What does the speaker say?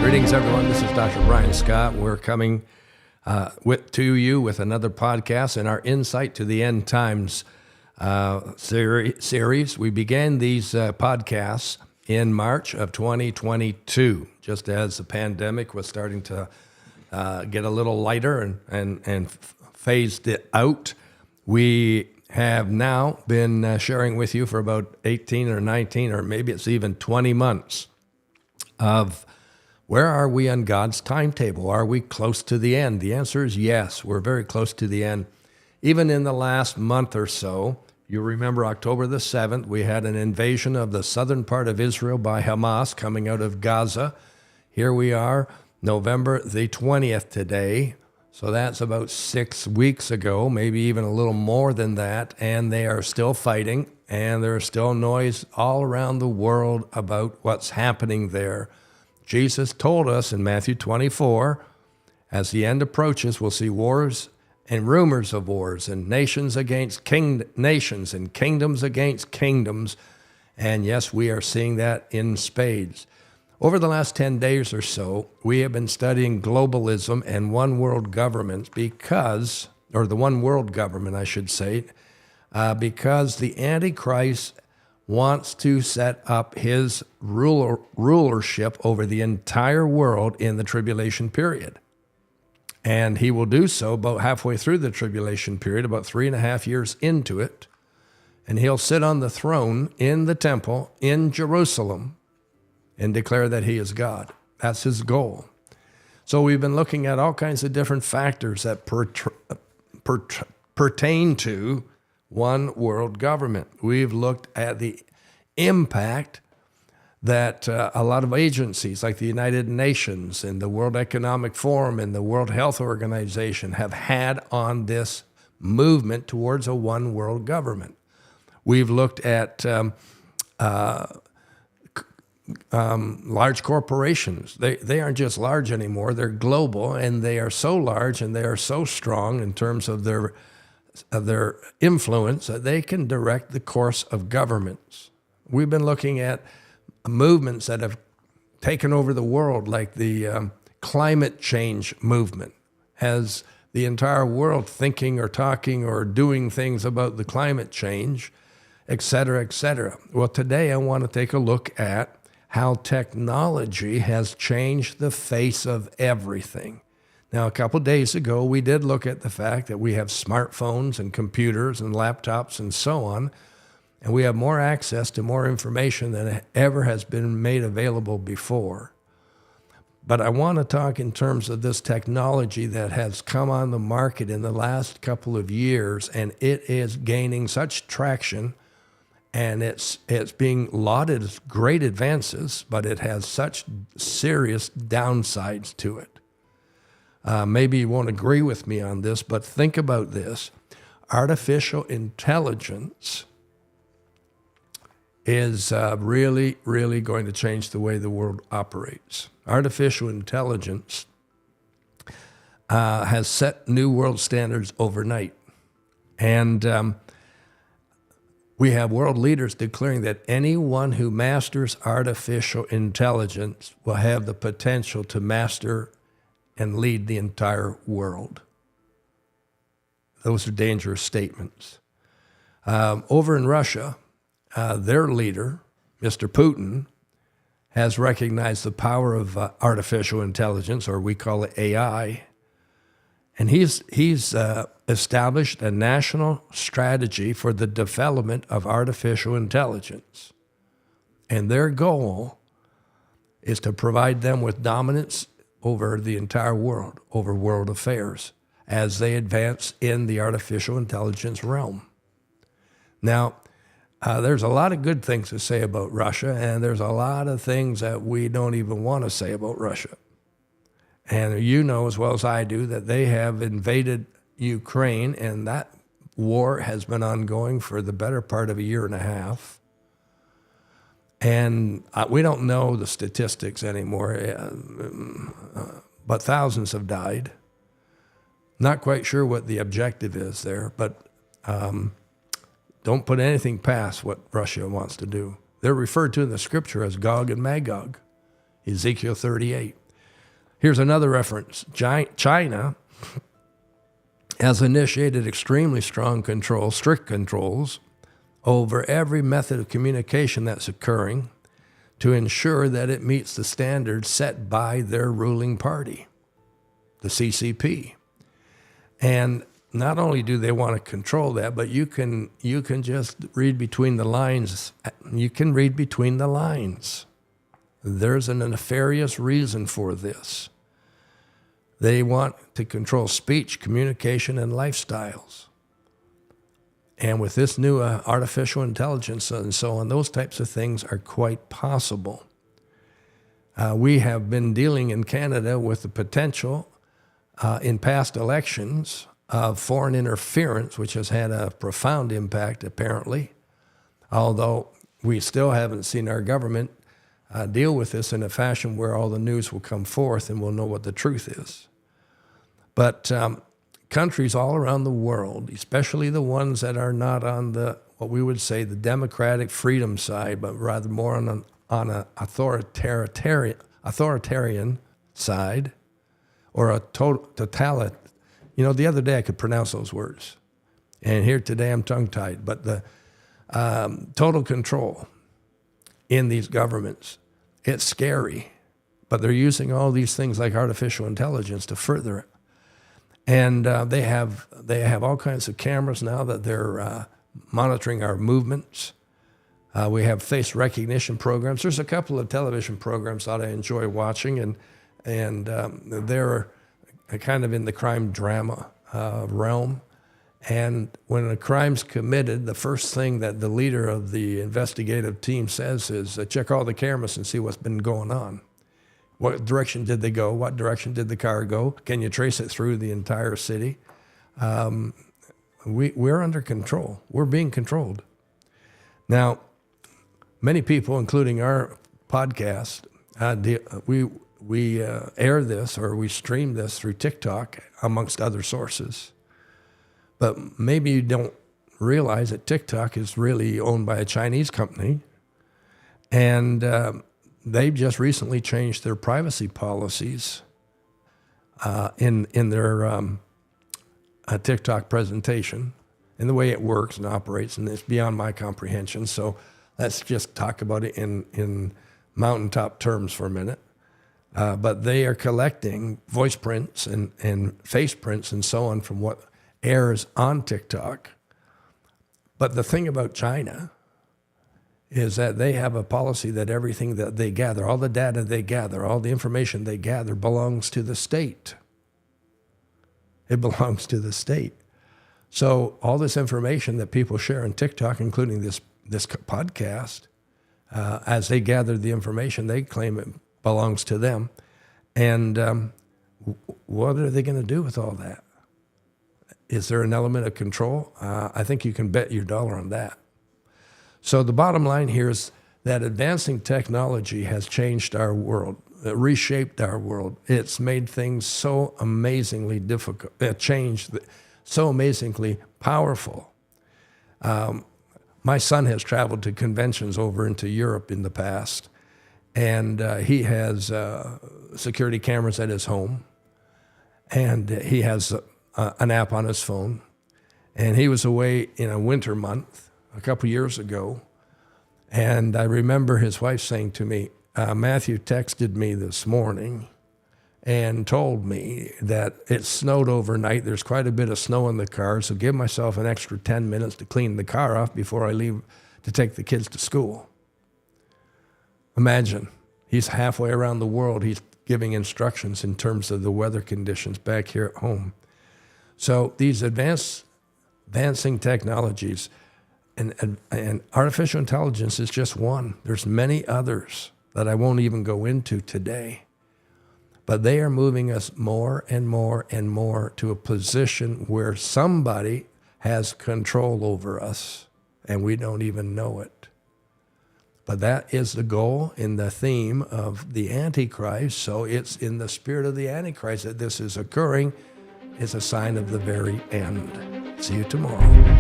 Greetings, everyone. This is Dr. Brian Scott. We're coming to you with another podcast in our Insight to the End Times series. We began these podcasts in March of 2022, just as the pandemic was starting to get a little lighter and phased it out. We have now been sharing with you for about 18 or 19, or maybe it's even 20 months of where are we on God's timetable? Are we close to the end? The answer is yes, we're very close to the end. Even in the last month or so, you remember October the 7th, we had an invasion of the southern part of Israel by Hamas coming out of Gaza. Here we are, November the 20th today. So that's about 6 weeks ago, maybe even a little more than that, and they are still fighting, and there's still noise all around the world about what's happening there. Jesus told us in Matthew 24, as the end approaches, we'll see wars and rumors of wars, and nations against nations, and kingdoms against kingdoms, and yes, we are seeing that in spades. Over the last 10 days or so, we have been studying globalism and one world government because the Antichrist wants to set up his rulership over the entire world in the tribulation period. And he will do so about halfway through the tribulation period, about 3.5 years into it. And he'll sit on the throne in the temple in Jerusalem and declare that he is God. That's his goal. So we've been looking at all kinds of different factors that pertain to one world government. We've looked at the impact that a lot of agencies like the United Nations and the World Economic Forum and the World Health Organization have had on this movement towards a one world government. We've looked at large corporations. They aren't just large anymore, they're global, and they are so large and they are so strong in terms of their influence that they can direct the course of governments. We've been looking at movements that have taken over the world, like the climate change movement. Has the entire world thinking or talking or doing things about the climate change, et cetera, et cetera. Well, today I want to take a look at how technology has changed the face of everything. Now, a couple days ago, we did look at the fact that we have smartphones and computers and laptops and so on, and we have more access to more information than ever has been made available before. But I want to talk in terms of this technology that has come on the market in the last couple of years, and it is gaining such traction, and it's being lauded as great advances, but it has such serious downsides to it. Maybe you won't agree with me on this, but think about this. Artificial intelligence is really, really going to change the way the world operates. Artificial intelligence has set new world standards overnight. And we have world leaders declaring that anyone who masters artificial intelligence will have the potential to master and lead the entire world. Those are dangerous statements. Over in Russia, their leader, Mr. Putin, has recognized the power of artificial intelligence, or we call it AI, and he's established a national strategy for the development of artificial intelligence. And their goal is to provide them with dominance over the entire world, over world affairs, as they advance in the artificial intelligence realm. Now, there's a lot of good things to say about Russia, and there's a lot of things that we don't even want to say about Russia. And you know as well as I do that they have invaded Ukraine, and that war has been ongoing for the better part of 1.5 years. And we don't know the statistics anymore, but thousands have died. Not quite sure what the objective is there, but don't put anything past what Russia wants to do. They're referred to in the scripture as Gog and Magog, Ezekiel 38. Here's another reference. China has initiated extremely strong controls, strict controls, over every method of communication that's occurring to ensure that it meets the standards set by their ruling party, the CCP. And not only do they want to control that, but you can just read between the lines. You can read between the lines. There's a nefarious reason for this. They want to control speech, communication, and lifestyles. And with this new artificial intelligence and so on, those types of things are quite possible. We have been dealing in Canada with the potential in past elections of foreign interference, which has had a profound impact, apparently, although we still haven't seen our government deal with this in a fashion where all the news will come forth and we'll know what the truth is. But countries all around the world, especially the ones that are not on the, what we would say, the democratic freedom side, but rather more on an authoritarian side, or a totalitarian. You know, the other day I could pronounce those words, and here today I'm tongue-tied. But the total control in these governments, it's scary. But they're using all these things like artificial intelligence to further it. And they have all kinds of cameras now that they're monitoring our movements. We have face recognition programs. There's a couple of television programs that I enjoy watching, and they're kind of in the crime drama realm. And when a crime's committed, the first thing that the leader of the investigative team says is, check all the cameras and see what's been going on. What direction did they go? What direction did the car go? Can you trace it through the entire city? We're under control. We're being controlled. Now, many people, including our podcast, we air this or we stream this through TikTok, amongst other sources. But maybe you don't realize that TikTok is really owned by a Chinese company, and they've just recently changed their privacy policies in their TikTok presentation, and the way it works and operates, and it's beyond my comprehension. So let's just talk about it in mountaintop terms for a minute. But they are collecting voice prints and face prints and so on from what airs on TikTok. But the thing about China is that they have a policy that everything that they gather, all the data they gather, all the information they gather belongs to the state. It belongs to the state. So all this information that people share on TikTok, including this podcast, as they gather the information, they claim it belongs to them. And what are they going to do with all that? Is there an element of control? I think you can bet your dollar on that. So the bottom line here is that advancing technology has changed our world, reshaped our world. It's made things so amazingly difficult, so amazingly powerful. My son has traveled to conventions over into Europe in the past, and he has security cameras at his home, and he has an app on his phone. And he was away in a winter month a couple years ago, and I remember his wife saying to me, Matthew texted me this morning and told me that it snowed overnight. There's quite a bit of snow in the car, so give myself an extra 10 minutes to clean the car off before I leave to take the kids to school. Imagine, he's halfway around the world. He's giving instructions in terms of the weather conditions back here at home. So these advancing technologies, and artificial intelligence is just one. There's many others that I won't even go into today. But they are moving us more and more and more to a position where somebody has control over us, and we don't even know it. But that is the goal in the theme of the Antichrist. So it's in the spirit of the Antichrist that this is occurring. Is a sign of the very end. See you tomorrow.